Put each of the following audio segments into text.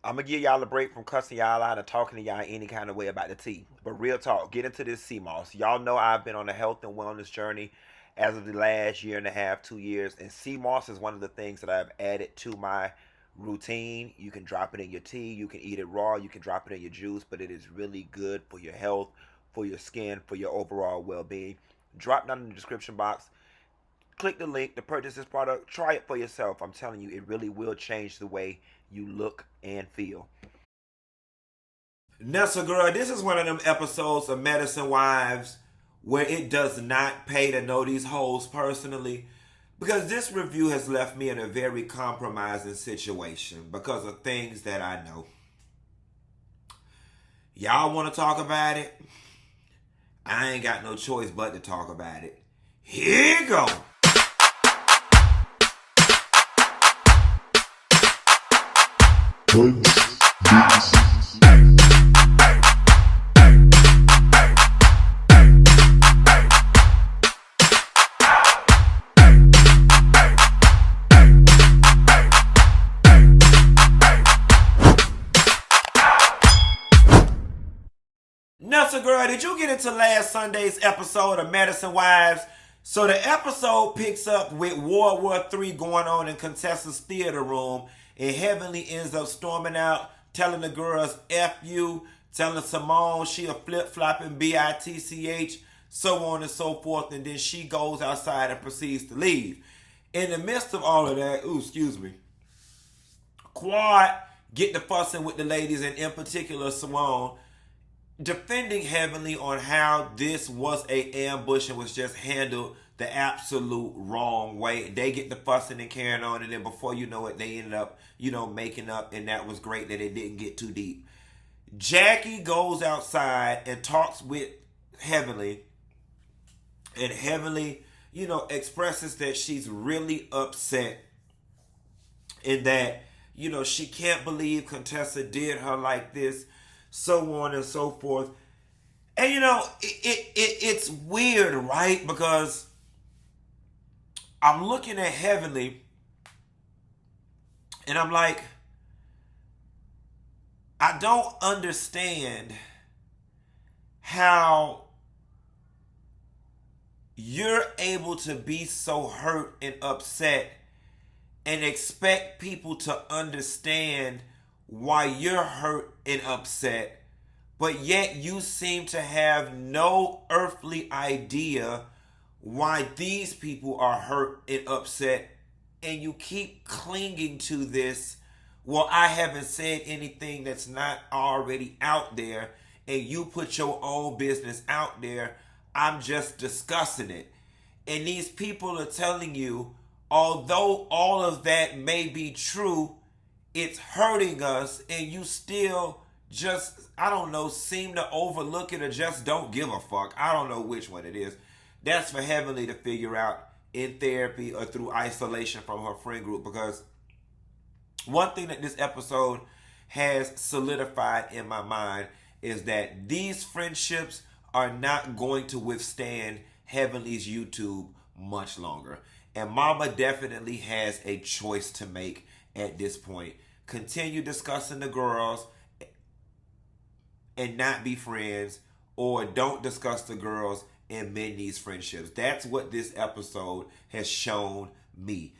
I'm gonna give y'all a break from cussing y'all out and talking to y'all any kind of way about the tea. But real talk, get into this sea moss. Y'all know I've been on a health and wellness journey as of the last year and a half, 2 years, and sea moss is one of the things that I've added to my routine. You can drop it in your tea, you can eat it raw, you can drop it in your juice, but it is really good for your health, for your skin, for your overall well-being. Drop down in the description box. Click the link to purchase this product. Try it for yourself. I'm telling you, it really will change the way you look and feel. Nessa girl, this is one of them episodes of Medicine Wives where it does not pay to know these hoes personally, because this review has left me in a very compromising situation because of things that I know. Y'all want to talk about it? I ain't got no choice but to talk about it. Here you go. Nelson girl, did you get into last Sunday's episode of Medicine Wives? So the episode picks up with World War III going on in Contessa's theater room, and Heavenly ends up storming out, telling the girls F you, telling Simone she a flip-flopping bitch, so on and so forth, and then she goes outside and proceeds to leave. In the midst of all of that, Quad get the fussing with the ladies, and in particular Simone, defending Heavenly on how this was a ambush and was just handled the absolute wrong way. They get the fussing and carrying on, and then before you know it, they ended up, making up, and that was great that it didn't get too deep. Jackie goes outside and talks with Heavenly, and Heavenly, expresses that she's really upset and that, she can't believe Contessa did her like this, so on and so forth. And it's weird, right? Because I'm looking at Heavenly and I'm like, I don't understand how you're able to be so hurt and upset and expect people to understand why you're hurt and upset, but yet you seem to have no earthly idea why these people are hurt and upset, and you keep clinging to this, well, I haven't said anything that's not already out there, and you put your own business out there, I'm just discussing it. And these people are telling you, although all of that may be true, it's hurting us, and you still just, I don't know, seem to overlook it or just don't give a fuck. I don't know which one it is. That's for Heavenly to figure out in therapy or through isolation from her friend group, because one thing that this episode has solidified in my mind is that these friendships are not going to withstand Heavenly's YouTube much longer. And Mama definitely has a choice to make at this point. Continue discussing the girls and not be friends, or don't discuss the girls and mend these friendships. That's what this episode has shown me.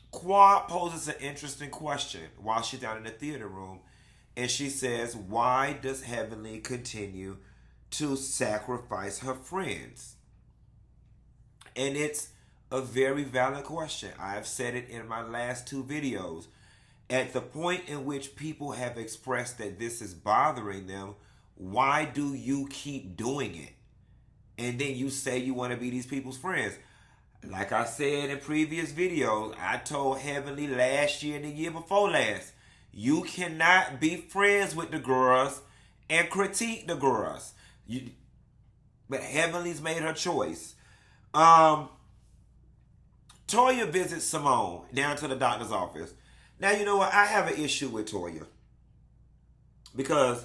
Quad poses an interesting question while she's down in the theater room, and she says, why does Heavenly continue to sacrifice her friends? And it's a very valid question. I've said it in my last two videos. At the point in which people have expressed that this is bothering them, why do you keep doing it? And then you say you want to be these people's friends. Like I said in previous videos, I told Heavenly last year and the year before last, you cannot be friends with the girls and critique the girls. But Heavenly's made her choice. Toyah visits Simone down to the doctor's office. Now, you know what? I have an issue with Toyah, because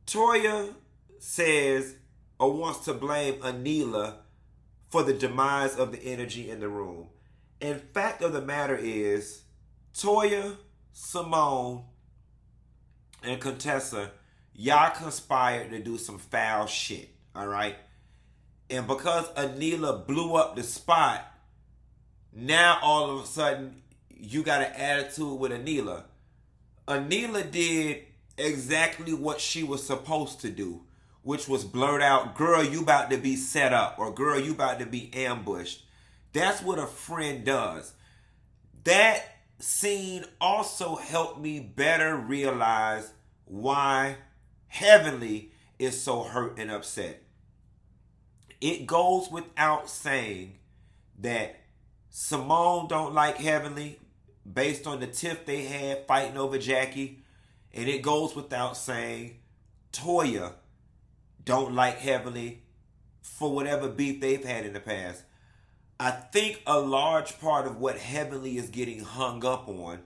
Toyah says or wants to blame Anila for the demise of the energy in the room. And fact of the matter is, Toyah, Simone, and Contessa, y'all conspired to do some foul shit. All right. And because Anila blew up the spot, now all of a sudden you got an attitude with Anila. Anila did exactly what she was supposed to do, which was blurt out, girl, you about to be set up, or girl, you about to be ambushed. That's what a friend does. That scene also helped me better realize why Heavenly is so hurt and upset. It goes without saying that Simone don't like Heavenly based on the tiff they had fighting over Jackie. And it goes without saying Toyah don't like Heavenly for whatever beef they've had in the past. I think a large part of what Heavenly is getting hung up on,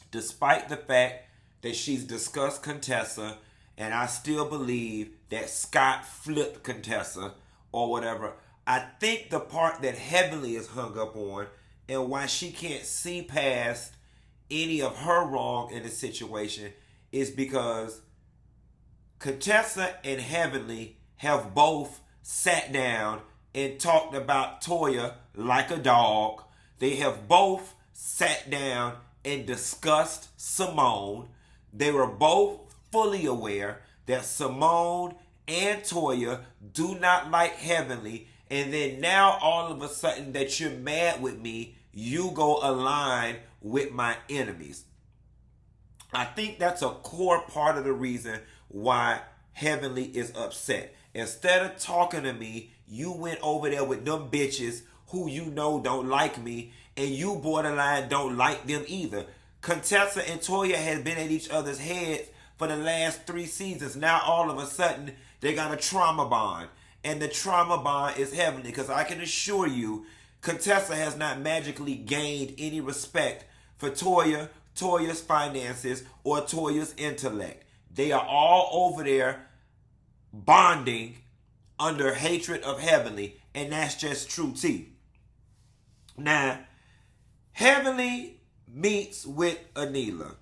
despite the fact that she's discussed Contessa, and I still believe that Scott flipped Contessa or whatever, I think the part that Heavenly is hung up on and why she can't see past any of her wrong in the situation is because Contessa and Heavenly have both sat down and talked about Toyah like a dog. They have both sat down and discussed Simone. They were both fully aware that Simone and Toyah do not like Heavenly. And then now all of a sudden that you're mad with me, you go align with my enemies. I think that's a core part of the reason why Heavenly is upset. Instead of talking to me, you went over there with them bitches who you know don't like me, and you borderline don't like them either. Contessa and Toyah have been at each other's heads for the last 3 seasons. Now all of a sudden they got a trauma bond. And the trauma bond is Heavenly, because I can assure you Contessa has not magically gained any respect for Toyah, Toyah's finances, or Toyah's intellect. They are all over there bonding under hatred of Heavenly, and that's just true tea. Now, Heavenly meets with Anila.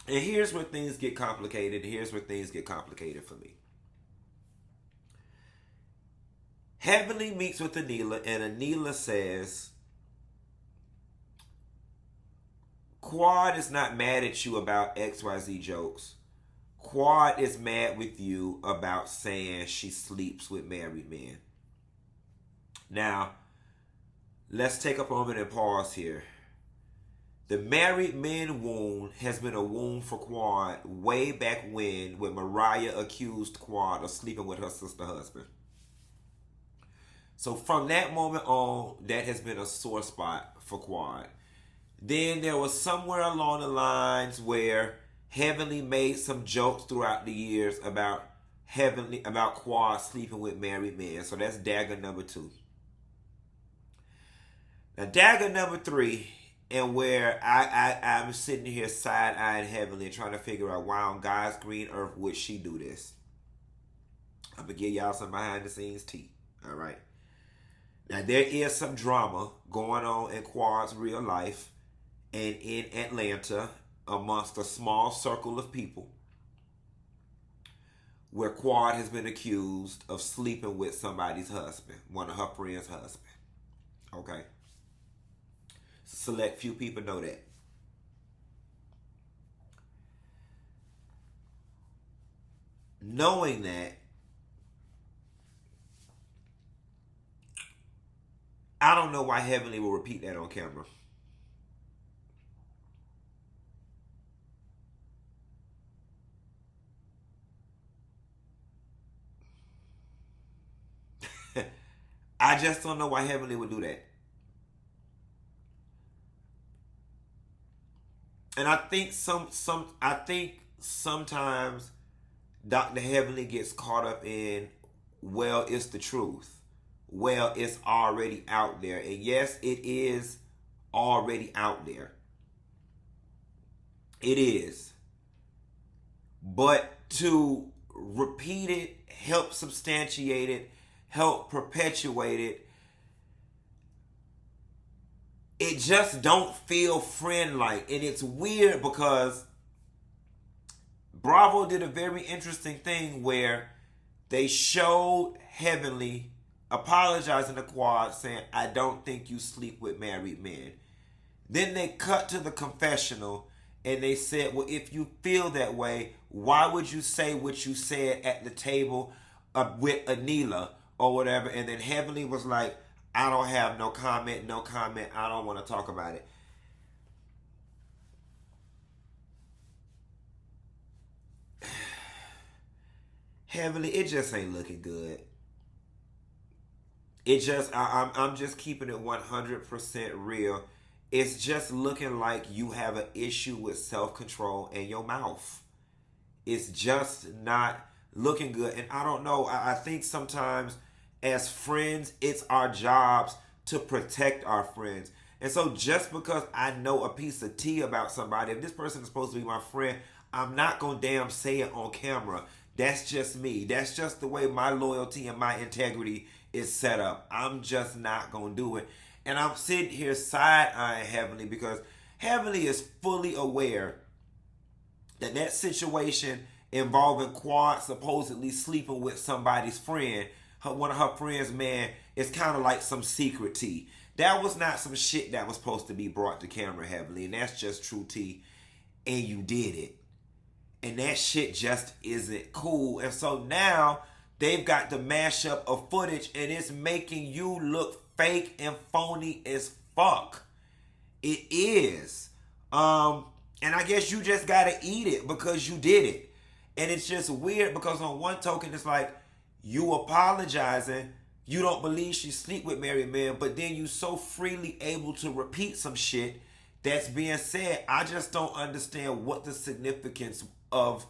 And here's where things get complicated. Here's where things get complicated for me. Heavenly meets with Anila, and Anila says, Quad is not mad at you about XYZ jokes. Quad is mad with you about saying she sleeps with married men. Now, let's take a moment and pause here. The married men wound has been a wound for Quad way back when Mariah accused Quad of sleeping with her sister husband. So from that moment on, that has been a sore spot for Quad. Then there was somewhere along the lines where Heavenly made some jokes throughout the years about Quad sleeping with married men. So that's dagger number 2. Now dagger number 3, and where I'm sitting here side-eyeing Heavenly and trying to figure out why on God's green earth would she do this. I'm going to give y'all some behind the scenes tea. All right. Now there is some drama going on in Quad's real life and in Atlanta amongst a small circle of people where Quad has been accused of sleeping with somebody's husband, one of her friends' husband. Okay? Select few people know that. Knowing that, I don't know why Heavenly will repeat that on camera. I just don't know why Heavenly would do that. And I think sometimes Dr. Heavenly gets caught up in, well, it's the truth. Well, it's already out there. And yes, it is already out there. It is. But to repeat it, help substantiate it, help perpetuate it, it just don't feel friend-like. And it's weird because Bravo did a very interesting thing where they showed Heavenly apologizing to Quad, saying, I don't think you sleep with married men. Then they cut to the confessional and they said, well, if you feel that way, why would you say what you said at the table with Anila or whatever? And then Heavenly was like, I don't have no comment, I don't want to talk about it. Heavenly, it just ain't looking good. It just, I'm just keeping it 100% real. It's just looking like you have an issue with self-control in your mouth. It's just not looking good. And I don't know, I think sometimes as friends, it's our jobs to protect our friends. And so just because I know a piece of tea about somebody, if this person is supposed to be my friend, I'm not going to damn say it on camera. That's just me. That's just the way my loyalty and my integrity is set up. I'm just not going to do it. And I'm sitting here side-eyeing Heavenly because Heavenly is fully aware that that situation involving Quad supposedly sleeping with somebody's friend, one of her friends' man, is kind of like some secret tea. That was not some shit that was supposed to be brought to camera, Heavenly, and that's just true tea. And you did it. And that shit just isn't cool. And so now they've got the mashup of footage and it's making you look fake and phony as fuck. It is. And I guess you just gotta eat it because you did it. And it's just weird because on one token it's like you apologizing, you don't believe she sleep with married men, but then you so freely able to repeat some shit that's being said. I just don't understand what the significance of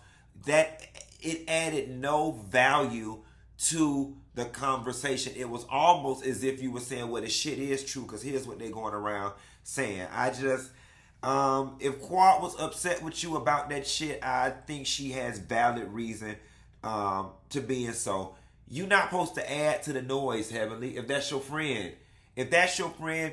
that. It added no value to the conversation. It was almost as if you were saying, well, the shit is true because here's what they're going around saying. I just, if Quad was upset with you about that shit, I think she has valid reason to being so. You're not supposed to add to the noise, Heavenly, if that's your friend. If that's your friend,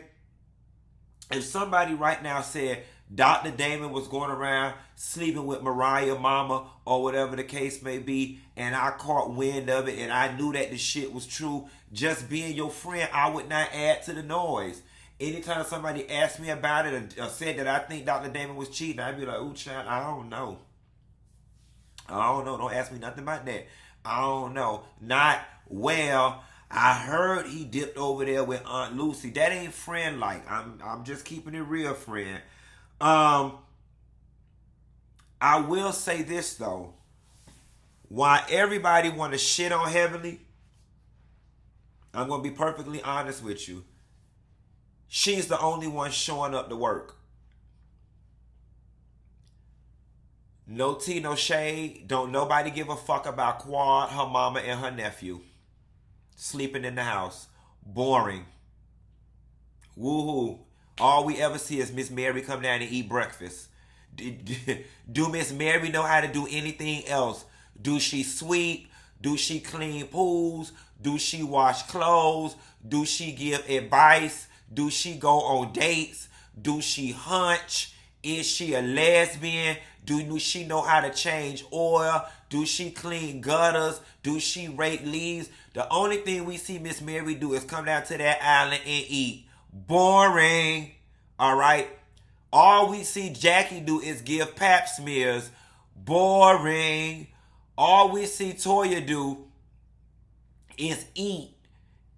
if somebody right now said Dr. Damon was going around sleeping with Mariah mama or whatever the case may be, and I caught wind of it and I knew that the shit was true, just being your friend, I would not add to the noise. Anytime somebody asked me about it or said that I think Dr. Damon was cheating, I'd be like, ooh, child, I don't know. Don't ask me nothing about that. I don't know. Not, well, I heard he dipped over there with Aunt Lucy. That ain't friend-like. I'm just keeping it real, friend. I will say this, though. Why everybody want to shit on Heavenly, I'm going to be perfectly honest with you. She's the only one showing up to work. No tea, no shade. Don't nobody give a fuck about Quad, her mama, and her nephew. Sleeping in the house. Boring. Woohoo. All we ever see is Miss Mary come down and eat breakfast. Do Miss Mary know how to do anything else? Do she sweep? Do she clean pools? Do she wash clothes? Do she give advice? Do she go on dates? Do she hunch? Is she a lesbian? Do she know how to change oil? Do she clean gutters? Do she rake leaves? The only thing we see Miss Mary do is come down to that island and eat. Boring. All right. All we see Jackie do is give pap smears. Boring. All we see Toyah do is eat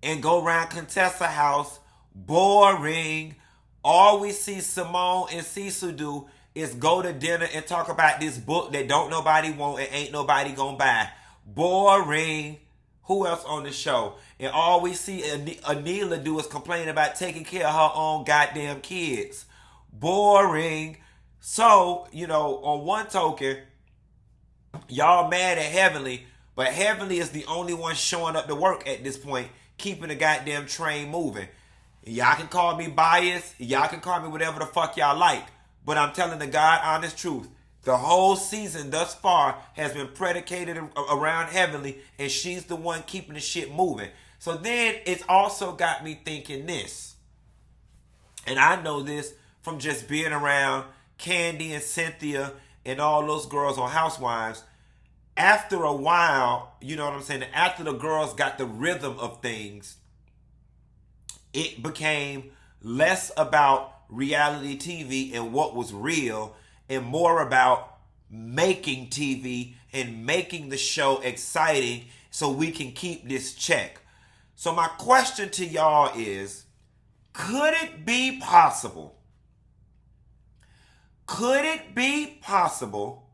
and go around Contessa house. Boring. All we see Simone and Cecil do is go to dinner and talk about this book that don't nobody want and ain't nobody gonna buy. Boring. Who else on the show? And all we see Anila do is complain about taking care of her own goddamn kids. Boring. So, on one token, y'all mad at Heavenly, but Heavenly is the only one showing up to work at this point, keeping the goddamn train moving. Y'all can call me biased. Y'all can call me whatever the fuck y'all like. But I'm telling the God honest truth. The whole season thus far has been predicated around Heavenly, and she's the one keeping the shit moving. So then it's also got me thinking this. And I know this from just being around Candy and Cynthia and all those girls on Housewives. After a while, you know what I'm saying? After the girls got the rhythm of things, it became less about reality TV and what was real and more about making TV and making the show exciting so we can keep this check. So my question to y'all is, could it be possible? Could it be possible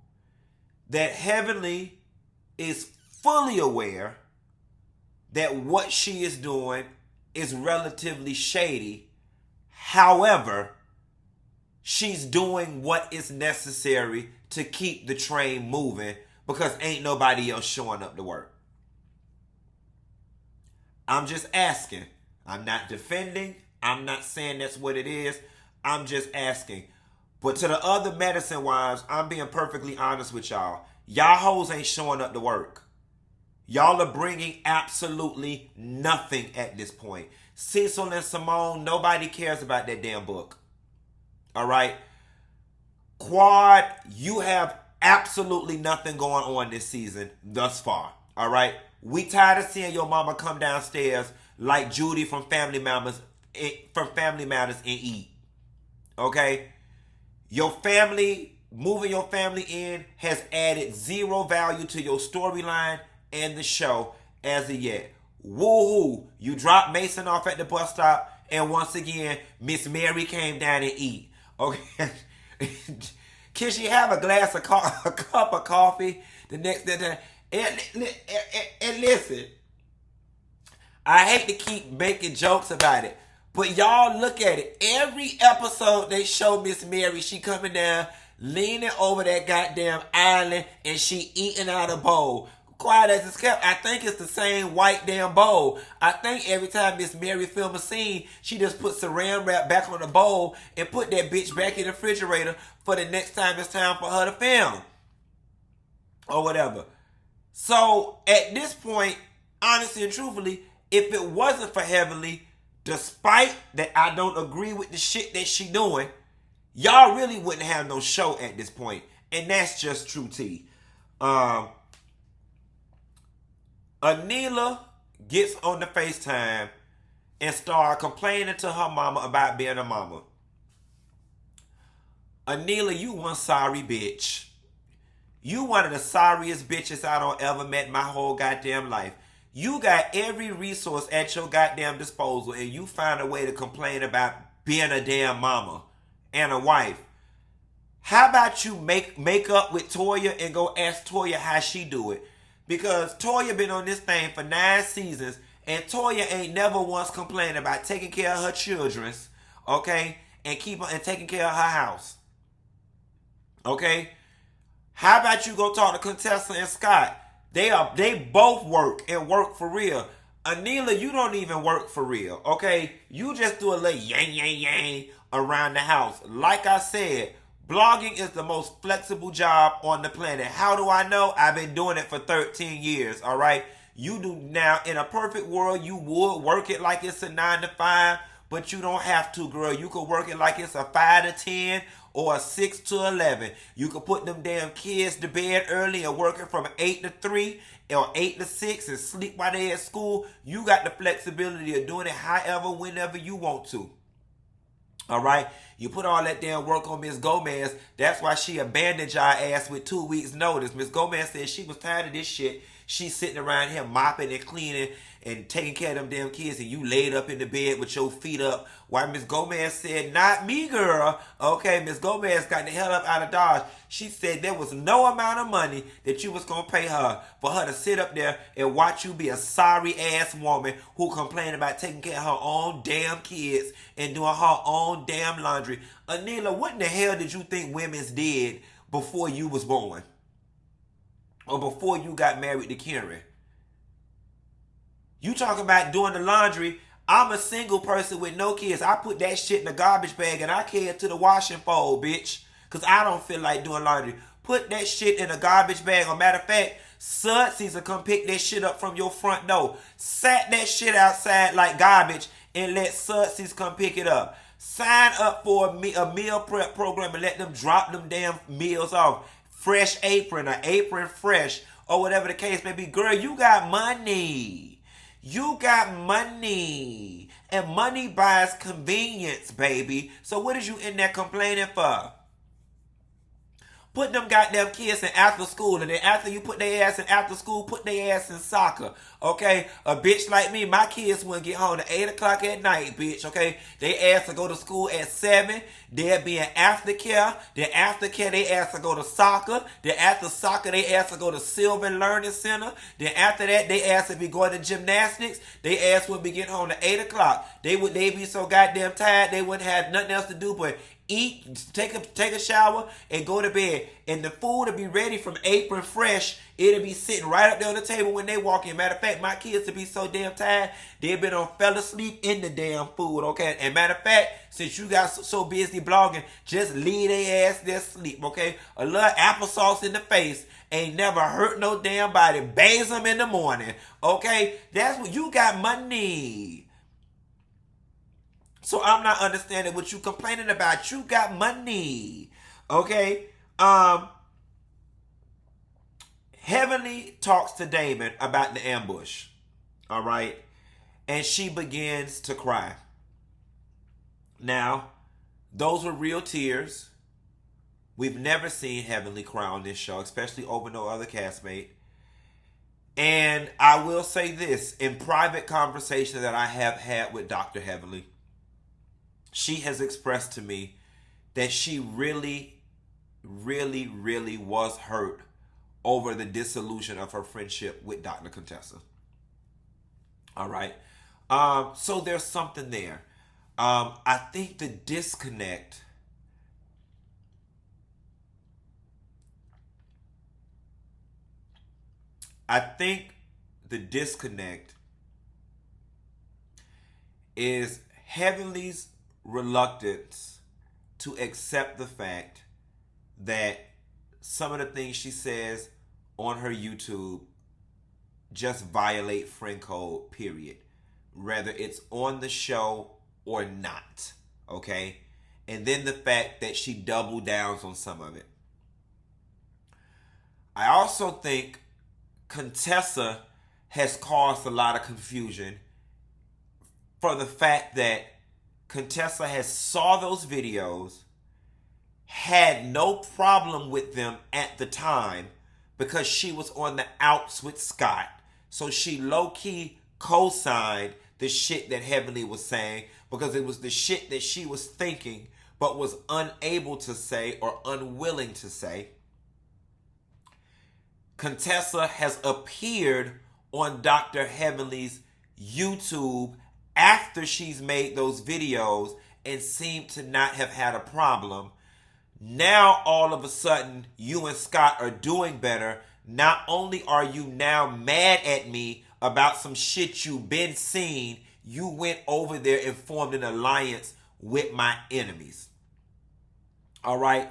that Heavenly is fully aware that what she is doing is relatively shady? However, she's doing what is necessary to keep the train moving because ain't nobody else showing up to work. I'm just asking. I'm not defending. I'm not saying that's what it is. I'm just asking. But to the other medicine wives, I'm being perfectly honest with y'all. Y'all hoes ain't showing up to work. Y'all are bringing absolutely nothing at this point. Cecil and Simone, nobody cares about that damn book. All right? Quad, you have absolutely nothing going on this season thus far. All right? We tired of seeing your mama come downstairs like Judy from Family Matters and eat. Okay? Your family, moving your family in has added zero value to your storyline and the show as of yet. Woohoo! You dropped Mason off at the bus stop, and once again, Miss Mary came down and eat. Okay? Can she have a glass of a cup of coffee the next day? And listen, I hate to keep making jokes about it, but y'all look at it. Every episode they show Miss Mary, she coming down, leaning over that goddamn island, and she eating out a bowl. Quiet as it's kept, I think it's the same white damn bowl. I think every time Miss Mary film a scene, she just puts saran wrap back on the bowl and put that bitch back in the refrigerator for the next time it's time for her to film. Or whatever. So, at this point, honestly and truthfully, if it wasn't for Heavenly, despite that I don't agree with the shit that she doing, y'all really wouldn't have no show at this point. And that's just true tea. Anila gets on the FaceTime and start complaining to her mama about being a mama. Anila, you one sorry bitch. You one of the sorriest bitches I don't ever met my whole goddamn life. You got every resource at your goddamn disposal and you find a way to complain about being a damn mama and a wife. How about you make up with Toyah and go ask Toyah how she do it? Because Toyah been on this thing for 9 seasons and Toyah ain't never once complained about taking care of her children's, okay? And taking care of her house. Okay? How about you go talk to Contessa and Scott? They both work and work for real. Anila, you don't even work for real, okay? You just do a little yang around the house. Like I said, blogging is the most flexible job on the planet. How do I know? I've been doing it for 13 years, all right? You do now, in a perfect world, you would work it like it's a 9 to 5, but you don't have to, girl. You could work it like it's a 5 to 10 or a 6 to 11. You could put them damn kids to bed early and work it from 8 to 3 or 8 to 6 and sleep while they at school. You got the flexibility of doing it however, whenever you want to. All right? You put all that damn work on Miss Gomez. That's why she abandoned y'all ass with 2 weeks notice. Miss Gomez said she was tired of this shit. She's sitting around here mopping and cleaning and taking care of them damn kids, and you laid up in the bed with your feet up. While Miss Gomez said, not me, girl. Okay, Miss Gomez got the hell up out of Dodge. She said there was no amount of money that you was going to pay her for her to sit up there and watch you be a sorry-ass woman who complained about taking care of her own damn kids and doing her own damn laundry. Anila, what in the hell did you think women's did before you was born? Or before you got married to Kiran? You talking about doing the laundry. I'm a single person with no kids. I put that shit in the garbage bag and I carry it to the washing fold, bitch. Because I don't feel like doing laundry. Put that shit in a garbage bag. Or matter of fact, Sudsies will come pick that shit up from your front door. Sat that shit outside like garbage and let Sutsies come pick it up. Sign up for a meal prep program and let them drop them damn meals off. Fresh Apron or Apron Fresh or whatever the case may be. Girl, you got money. You got money. And money buys convenience, baby. So what is you in there complaining for? Put them goddamn kids in after school, and then after you put their ass in after school, put their ass in soccer. Okay? A bitch like me, my kids wouldn't get home at 8 o'clock at night, bitch. Okay? They asked to go to school at 7. They'll be in aftercare. Then aftercare, they asked to go to soccer. Then after soccer, they asked to go to Sylvan Learning Center. Then after that, they asked to be going to gymnastics. They asked would be getting home at 8 o'clock. They be so goddamn tired, they wouldn't have nothing else to do but eat, take a shower, and go to bed. And the food will be ready from Apron Fresh. It'll be sitting right up there on the table when they walk in. Matter of fact, my kids will be so damn tired, they've been fell asleep in the damn food, okay? And matter of fact, since you got so busy blogging, just leave their ass there sleep, okay? A little applesauce in the face ain't never hurt no damn body. Bathe them in the morning, okay? That's what you got money. So I'm not understanding what you complaining about. You got money. Okay? Heavenly talks to Damon about the ambush. All right? And she begins to cry. Now, those were real tears. We've never seen Heavenly cry on this show, especially over no other castmate. And I will say this, in private conversation that I have had with Dr. Heavenly, she has expressed to me that she really, really, really was hurt over the dissolution of her friendship with Dr. Contessa. All right. So there's something there. I think the disconnect is Heavenly's reluctance to accept the fact that some of the things she says on her YouTube just violate friend code, period. Whether it's on the show or not, okay? And then the fact that she double downs on some of it. I also think Contessa has caused a lot of confusion for the fact that Contessa has saw those videos, had no problem with them at the time because she was on the outs with Scott. So she low-key co-signed the shit that Heavenly was saying because it was the shit that she was thinking but was unable to say or unwilling to say. Contessa has appeared on Dr. Heavenly's YouTube after she's made those videos and seemed to not have had a problem. Now, all of a sudden, you and Scott are doing better. Not only are you now mad at me about some shit you've been seeing, you went over there and formed an alliance with my enemies. All right?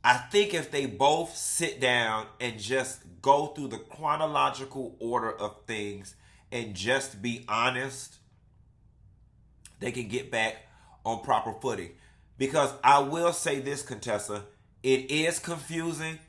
I think if they both sit down and just go through the chronological order of things and just be honest, they can get back on proper footing. Because I will say this, Contessa, it is confusing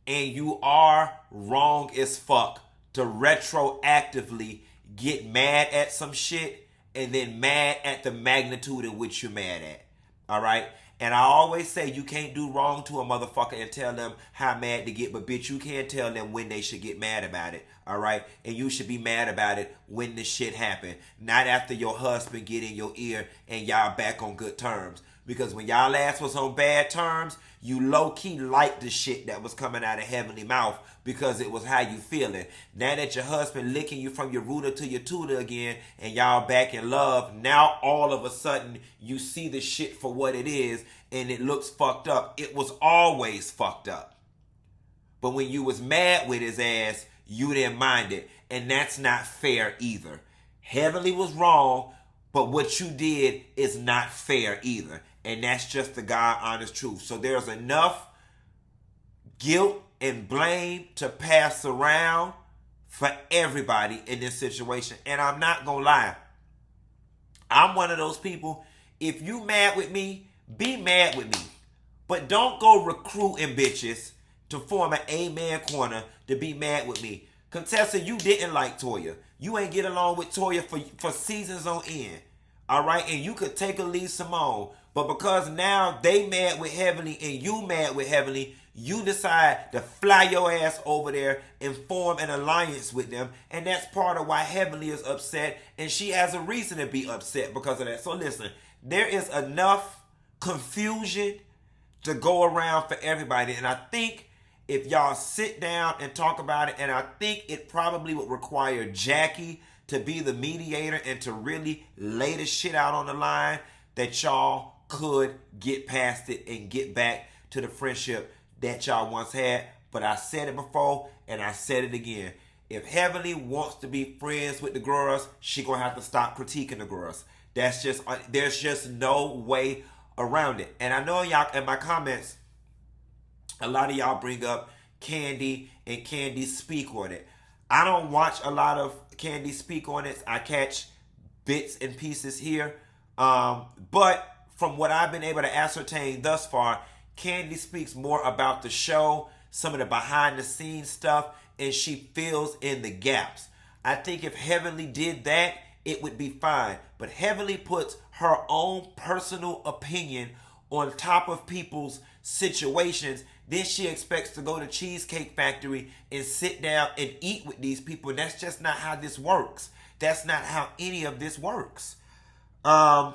and you are wrong as fuck to retroactively get mad at some shit and then mad at the magnitude in which you're mad at. All right? And I always say you can't do wrong to a motherfucker and tell them how mad to get, but bitch, you can tell them when they should get mad about it, all right? And you should be mad about it when the shit happened, not after your husband get in your ear and y'all back on good terms. Because when y'all last was on bad terms, you low-key liked the shit that was coming out of Heavenly mouth because it was how you feeling. Now that your husband licking you from your rooter to your tutor again and y'all back in love, now all of a sudden you see the shit for what it is and it looks fucked up. It was always fucked up. But when you was mad with his ass, you didn't mind it. And that's not fair either. Heavenly was wrong, but what you did is not fair either. And that's just the God honest truth. So there's enough guilt and blame to pass around for everybody in this situation. And I'm not going to lie. I'm one of those people, if you mad with me, be mad with me. But don't go recruiting bitches to form an amen corner to be mad with me. Contessa, you didn't like Toyah. You ain't get along with Toyah for seasons on end. All right? And you could take or leave Simone. But because now they mad with Heavenly and you mad with Heavenly, you decide to fly your ass over there and form an alliance with them. And that's part of why Heavenly is upset. And she has a reason to be upset because of that. So listen, there is enough confusion to go around for everybody. And I think if y'all sit down and talk about it, and I think it probably would require Jackie to be the mediator and to really lay the shit out on the line, that y'all could get past it and get back to the friendship that y'all once had. But I said it before and I said it again. If Heavenly wants to be friends with the girls, she gonna have to stop critiquing the girls. There's just no way around it. And I know y'all in my comments, a lot of y'all bring up Candy and Candy speak on it. I don't watch a lot of Candy speak on it. I catch bits and pieces here. But from what I've been able to ascertain thus far, Candy speaks more about the show, some of the behind the scenes stuff, and she fills in the gaps. I think if Heavenly did that, it would be fine. But Heavenly puts her own personal opinion on top of people's situations. Then she expects to go to Cheesecake Factory and sit down and eat with these people. And that's just not how this works. That's not how any of this works. Dr.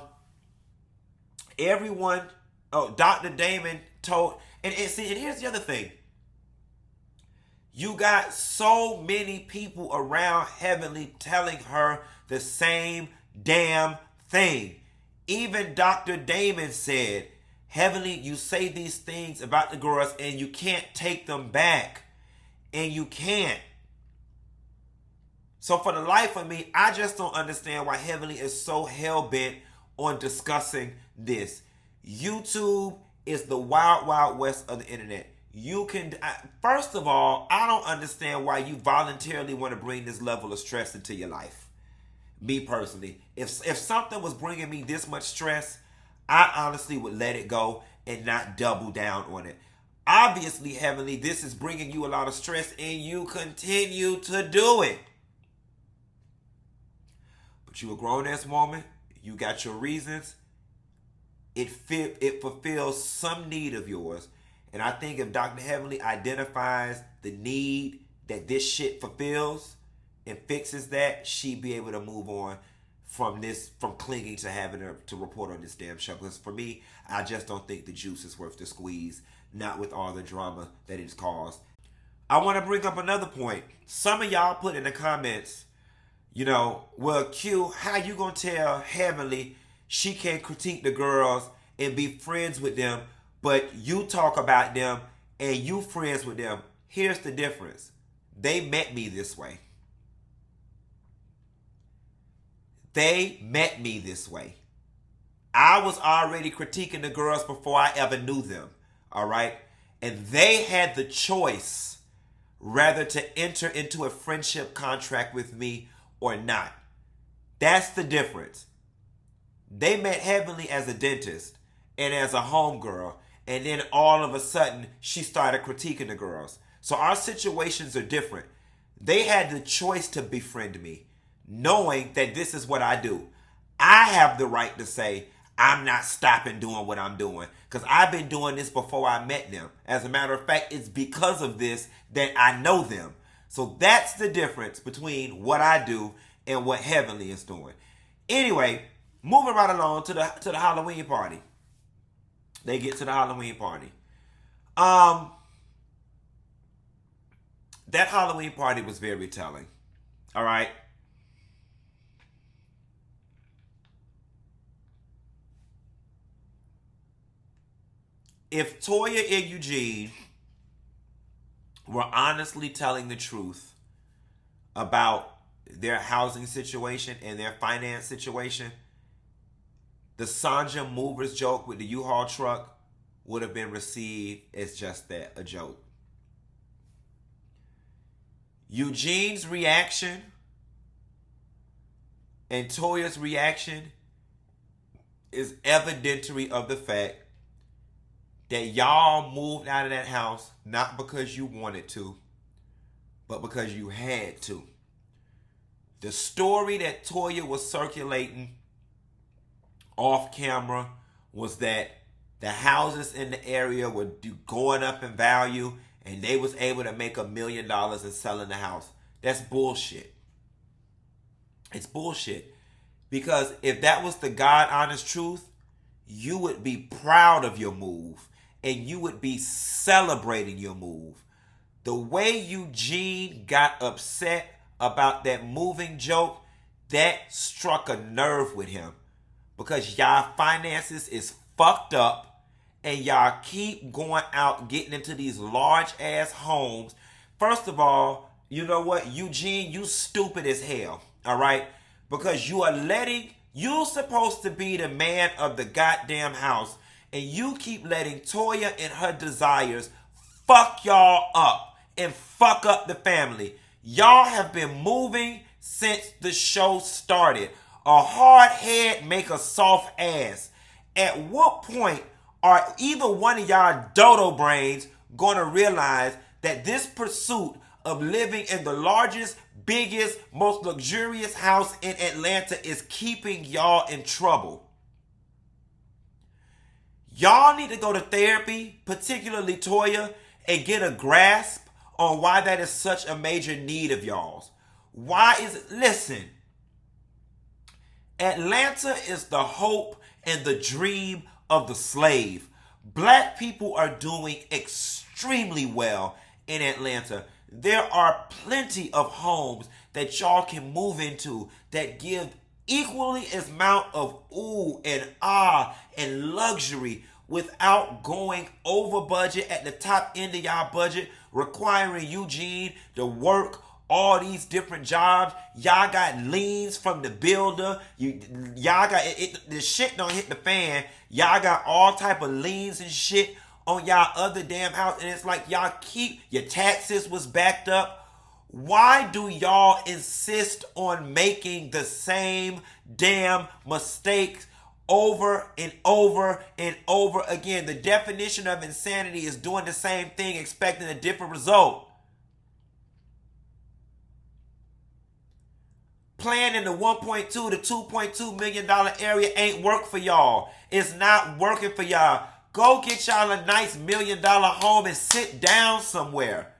Damon told, and here's the other thing. You got so many people around Heavenly telling her the same damn thing. Even Dr. Damon said, Heavenly, you say these things about the girls and you can't take them back. And you can't. So for the life of me, I just don't understand why Heavenly is so hell-bent on discussing this. YouTube is the wild, wild west of the internet. First of all, I don't understand why you voluntarily want to bring this level of stress into your life. Me personally. If something was bringing me this much stress, I honestly would let it go and not double down on it. Obviously, Heavenly, this is bringing you a lot of stress and you continue to do it. But you a grown-ass woman. You got your reasons. It fulfills some need of yours. And I think if Dr. Heavenly identifies the need that this shit fulfills and fixes that, she'd be able to move on from clinging to having her to report on this damn show. Because for me, I just don't think the juice is worth the squeeze. Not with all the drama that it's caused. I want to bring up another point. Some of y'all put in the comments, well, Q, how you gonna tell Heavenly she can't critique the girls and be friends with them, but you talk about them and you friends with them? Here's the difference. They met me this way. They met me this way. I was already critiquing the girls before I ever knew them. All right? And they had the choice rather to enter into a friendship contract with me or not. That's the difference. They met Heavenly as a dentist and as a homegirl, and then all of a sudden she started critiquing the girls. So our situations are different. They had the choice to befriend me, knowing that this is what I do. I have the right to say, I'm not stopping doing what I'm doing because I've been doing this before I met them. As a matter of fact, it's because of this that I know them. So that's the difference between what I do and what Heavenly is doing. Anyway, moving right along to the Halloween party. They get to the Halloween party. That Halloween party was very telling. All right. If Toyah and Eugene were honestly telling the truth about their housing situation and their finance situation, the Sanja Movers joke with the U-Haul truck would have been received as just that, a joke. Eugene's reaction and Toya's reaction is evidentiary of the fact that y'all moved out of that house not because you wanted to, but because you had to. The story that Toya was circulating off camera was that the houses in the area were going up in value and they was able to make $1 million in selling the house. That's bullshit. It's bullshit. Because if that was the God honest truth, you would be proud of your move and you would be celebrating your move. The way Eugene got upset about that moving joke, that struck a nerve with him. Because y'all finances is fucked up and y'all keep going out getting into these large ass homes. First of all, you know what, Eugene, you stupid as hell, all right? Because you're supposed to be the man of the goddamn house and you keep letting Toya and her desires fuck y'all up and fuck up the family. Y'all have been moving since the show started. A hard head make a soft ass. At what point are either one of y'all dodo brains going to realize that this pursuit of living in the largest, biggest, most luxurious house in Atlanta is keeping y'all in trouble? Y'all need to go to therapy, particularly Toya, and get a grasp on why that is such a major need of y'all's. Why is it? Listen, Atlanta is the hope and the dream of the slave. Black people are doing extremely well in Atlanta. There are plenty of homes that y'all can move into that give equally as amount of ooh and ah and luxury without going over budget at the top end of y'all budget, requiring Eugene to work all these different jobs. Y'all got liens from the builder. Y'all got the shit don't hit the fan. Y'all got all type of liens and shit on y'all other damn house, and it's like y'all keep your taxes was backed up. Why do y'all insist on making the same damn mistakes over and over and over again? The definition of insanity is doing the same thing expecting a different result. Playing in the $1.2 to $2.2 million area ain't work for y'all. It's not working for y'all. Go get y'all a nice $1 million home and sit down somewhere.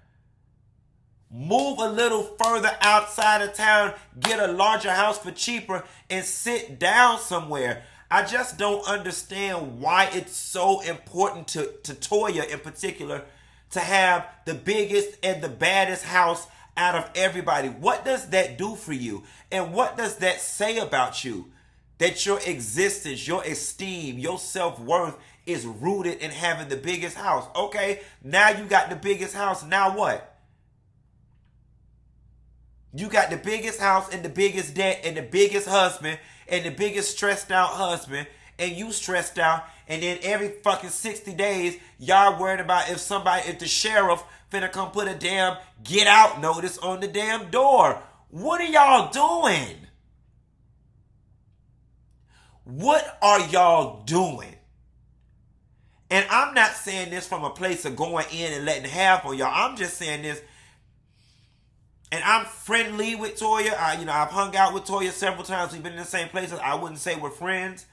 Move a little further outside of town, get a larger house for cheaper, and sit down somewhere. I just don't understand why it's so important to Toya in particular to have the biggest and the baddest house out of everybody. What does that do for you? And what does that say about you? That your existence, your esteem, your self-worth is rooted in having the biggest house. Okay, now you got the biggest house. Now what? You got the biggest house and the biggest debt and the biggest husband and the biggest stressed out husband, and you stressed out, and then every fucking 60 days y'all worried about if the sheriff finna come put a damn get out notice on the damn door. What are y'all doing? What are y'all doing? And I'm not saying this from a place of going in and letting half on y'all. I'm just saying this. And I'm friendly with Toya. I've hung out with Toya several times. We've been in the same places. I wouldn't say we're friends.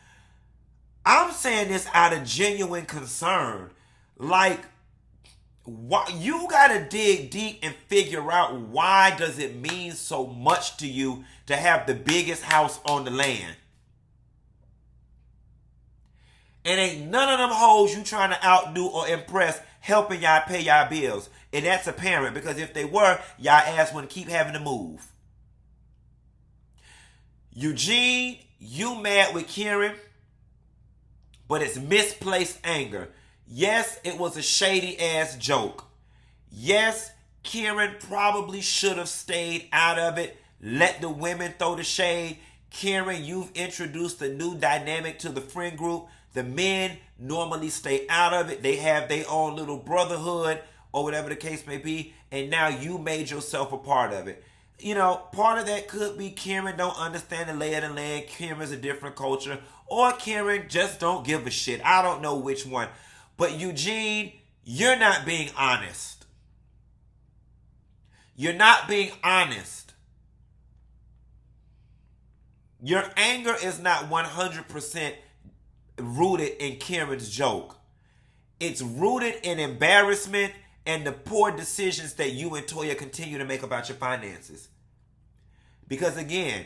I'm saying this out of genuine concern. Like, you gotta dig deep and figure out why does it mean so much to you to have the biggest house on the land. And ain't none of them hoes you trying to outdo or impress helping y'all pay y'all bills. And that's apparent, because if they were, y'all ass wouldn't keep having to move. Eugene, you mad with Kiran, but it's misplaced anger. Yes, it was a shady ass joke. Yes, Kiran probably should have stayed out of it. Let the women throw the shade. Kiran, you've introduced a new dynamic to the friend group. The men normally stay out of it. They have their own little brotherhood or whatever the case may be, and now you made yourself a part of it. You know, part of that could be Karen don't understand the lay of the land. Karen's a different culture. Or Karen just don't give a shit. I don't know which one. But Eugene, you're not being honest. You're not being honest. Your anger is not 100% rooted in Karen's joke. It's rooted in embarrassment and the poor decisions that you and Toyah continue to make about your finances. Because again,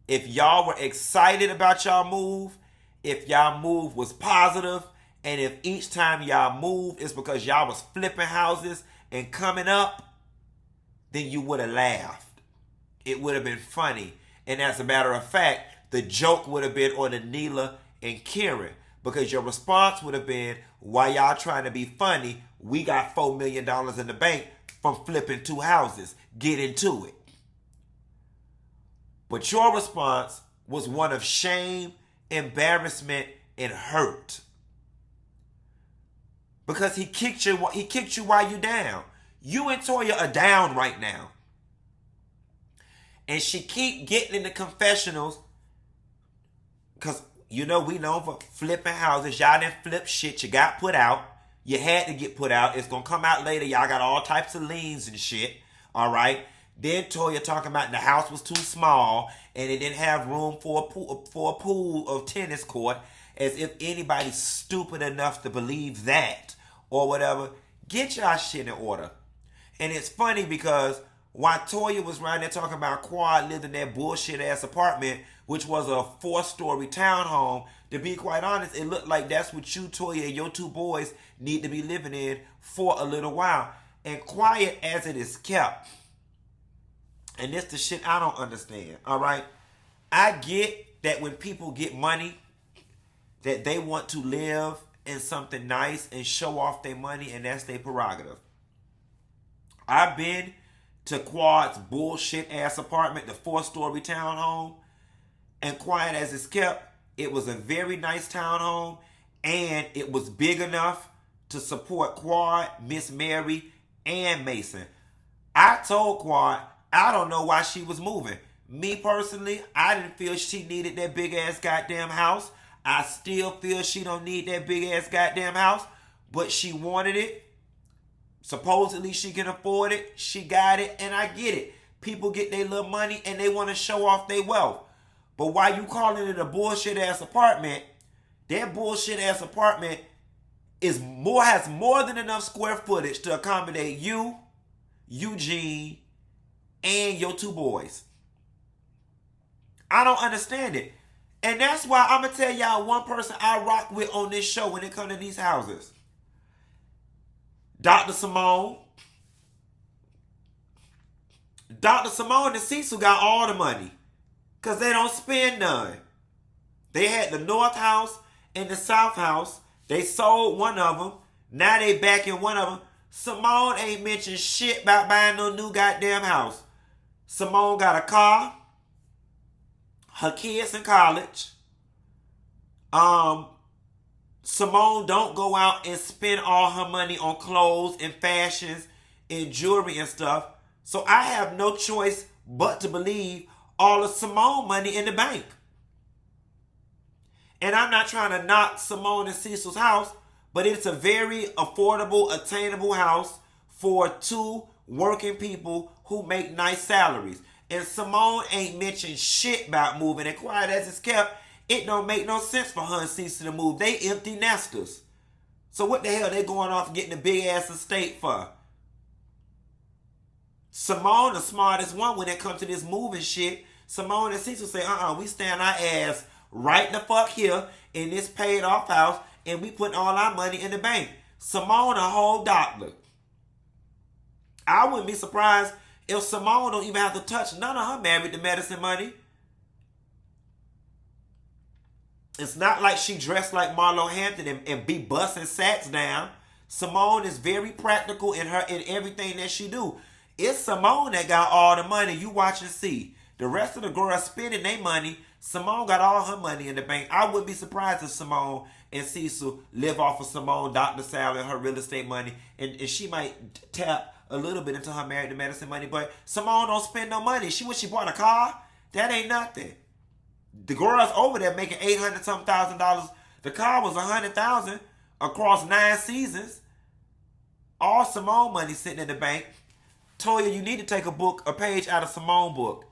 if y'all were excited about y'all move, if y'all move was positive, and if each time y'all moved is because y'all was flipping houses and coming up, then you would have laughed. It would have been funny. And as a matter of fact, the joke would have been on Anila and Kiran. Because your response would have been, why y'all trying to be funny? We got $4 million in the bank from flipping 2 houses. Get into it. But your response was one of shame, embarrassment, and hurt. Because he kicked you while you're down. You and Toyah are down right now. And she keep getting in the confessionals. Because, you know, we know for flipping houses. Y'all didn't flip shit. You got put out. You had to get put out. It's going to come out later. Y'all got all types of liens and shit. All right. Then Toyah talking about the house was too small and it didn't have room for a pool of tennis court, as if anybody's stupid enough to believe that or whatever. Get y'all shit in order. And it's funny because while Toyah was right there talking about Quad lived in that bullshit ass apartment, which was a 4-story townhome, to be quite honest, it looked like that's what you, Toyah, and your 2 boys need to be living in for a little while. And quiet as it is kept, and this the shit I don't understand, all right? I get that when people get money, that they want to live in something nice and show off their money, and that's their prerogative. I've been to Quad's bullshit ass apartment, the 4-story townhome, and quiet as it's kept, it was a very nice townhome, and it was big enough to support Quad, Miss Mary, and Mason. I told Quad, I don't know why she was moving. Me personally, I didn't feel she needed that big ass goddamn house. I still feel she don't need that big ass goddamn house, but she wanted it. Supposedly she can afford it. She got it, and I get it. People get their little money and they want to show off their wealth. But while you calling it a bullshit ass apartment, that bullshit ass apartment has more than enough square footage to accommodate you, Eugene, and your 2 boys. I don't understand it. And that's why I'm going to tell y'all one person I rock with on this show when it comes to these houses. Dr. Simone. Dr. Simone and Cecil got all the money. Because they don't spend none. They had the North House and the South House. They sold one of them. Now they back in one of them. Simone ain't mentioned shit about buying no new goddamn house. Simone got a car. Her kids in college. Simone don't go out and spend all her money on clothes and fashions and jewelry and stuff. So I have no choice but to believe all of Simone money in the bank. And I'm not trying to knock Simone and Cecil's house, but it's a very affordable, attainable house for 2 working people who make nice salaries. And Simone ain't mentioned shit about moving. And quiet as it's kept, it don't make no sense for her and Cecil to move. They empty nesters. So what the hell they going off and getting a big ass estate for? Simone, the smartest one when it comes to this moving shit. Simone and Cecil say, we stand our ass right the fuck here in this paid off house and we put all our money in the bank. Simone a whole doctor. I wouldn't be surprised if Simone don't even have to touch none of her married to medicine money. It's not like she dressed like Marlo Hampton and be busting sacks down. Simone is very practical in everything that she do. It's Simone that got all the money. You watch and see. The rest of the girls spending their money Simone got all her money in the bank. I wouldn't be surprised if Simone and Cecil live off of Simone, Dr. Sally, and her real estate money. And she might tap a little bit into her Married to Medicine money. But Simone don't spend no money. When she bought a car, that ain't nothing. The girls over there making $800-something thousand. The car was $100,000 across 9 seasons. All Simone money sitting in the bank. Toyah, you need to take a page out of Simone book.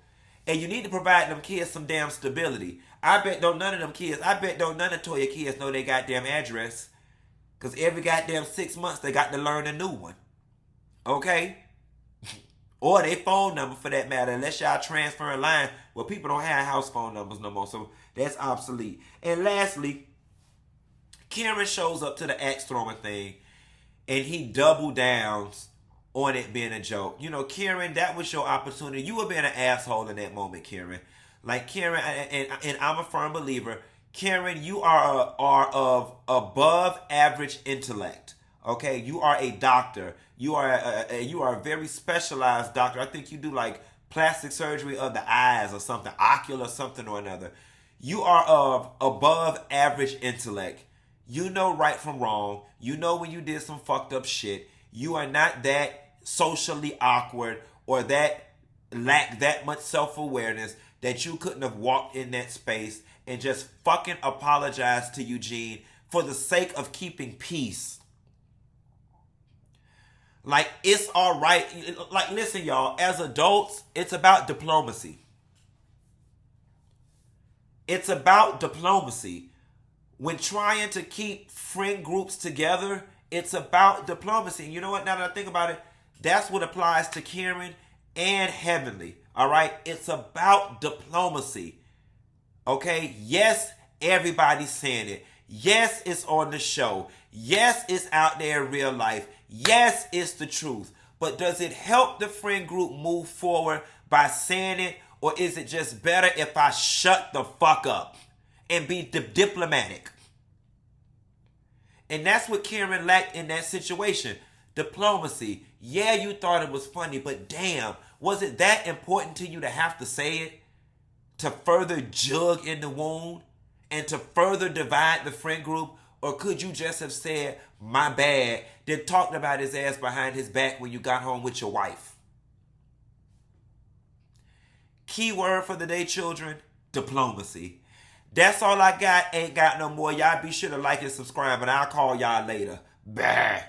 And you need to provide them kids some damn stability. I bet none of Toyah kids know their goddamn address. Because every goddamn 6 months they got to learn a new one. Okay? Or their phone number for that matter. Unless y'all transfer a line. Well, people don't have house phone numbers no more. So that's obsolete. And lastly, Kiran shows up to the axe throwing thing. And he double downs on it being a joke. You know, Kiran, that was your opportunity. You were being an asshole in that moment, Kiran. Like, Kiran, and I'm a firm believer, Kiran, you are of above average intellect. Okay? You are a doctor. You are a very specialized doctor. I think you do like plastic surgery of the eyes or something, ocular something or another. You are of above average intellect. You know right from wrong. You know when you did some fucked up shit. You are not that socially awkward or that lack that much self-awareness that you couldn't have walked in that space and just fucking apologize to Eugene for the sake of keeping peace. Like, it's all right. Like, listen, y'all, as adults, it's about diplomacy. It's about diplomacy. When trying to keep friend groups together, it's about diplomacy. And you know what? Now that I think about it, that's what applies to Kiran and Heavenly. All right? It's about diplomacy. Okay? Yes, everybody's saying it. Yes, it's on the show. Yes, it's out there in real life. Yes, it's the truth. But does it help the friend group move forward by saying it? Or is it just better if I shut the fuck up and be diplomatic? And that's what Kiran lacked in that situation. Diplomacy. Yeah, you thought it was funny, but damn, was it that important to you to have to say it? To further jug in the wound? And to further divide the friend group? Or could you just have said, my bad, then talked about his ass behind his back when you got home with your wife? Key word for the day, children, diplomacy. That's all I got. Ain't got no more. Y'all be sure to like and subscribe, and I'll call y'all later. Bye.